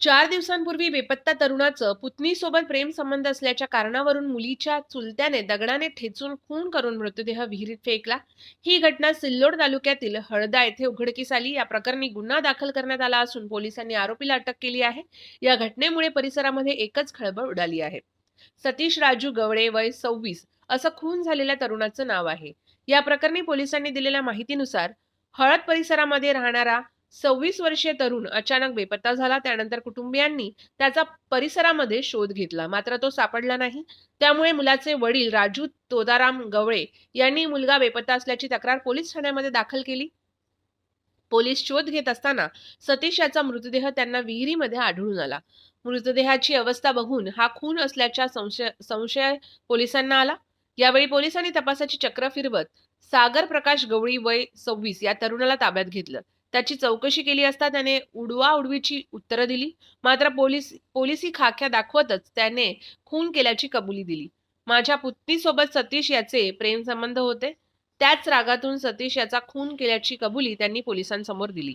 4 दिवसांपूर्वी बेपत्ता तरुणाचं पुतणीसोबत प्रेमसंबंध असल्याच्या कारणावरून मुलीच्या चुलत्याने दगडाने ठेचून खून करून मृतदेह विहिरीत फेकला. ही घटना सिल्लोड तालुक्यातील हळदा येथे उघडकीस आली. या प्रकरणी गुन्हा दाखल करण्यात आला असून पोलिसांनी आरोपीला अटक केली आहे. या घटनेमुळे परिसरामध्ये एकच खळबळ उडाली आहे. सतीश राजू गवळे, वय 26 असं खून झालेल्या तरुणाचं नाव आहे. या प्रकरणी पोलिसांनी दिलेल्या माहितीनुसार हळद परिसरामध्ये राहणारा 26 वर्षीय तरुण अचानक बेपत्ता झाला. त्यानंतर कुटुंबियांनी त्याचा परिसरामध्ये शोध घेतला, मात्र तो सापडला नाही. त्यामुळे मुलाचे वडील राजू तोदाराम गवळे यांनी मुलगा बेपत्ता असल्याची तक्रार पोलीस ठाण्यामध्ये दाखल केली. पोलीस शोध घेत असताना सतीश याचा मृतदेह त्यांना विहिरीमध्ये आढळून आला. मृतदेहाची अवस्था बघून हा खून असल्याचा संशय पोलिसांना आला. यावेळी पोलिसांनी तपासाची चक्र फिरवत सागर प्रकाश गवळी, वय 26 या तरुणाला ताब्यात घेतलं. त्याची चौकशी केली असता त्याने उडवाउडवीची उत्तरं दिली. मात्र पोलिसी खाक्या दाखवतच त्याने खून केल्याची कबुली दिली. माझ्या पुतणीसोबत सतीश याचे प्रेमसंबंध होते. त्याच रागातून सतीश याचा खून केल्याची कबुली त्यांनी पोलिसांसमोर दिली.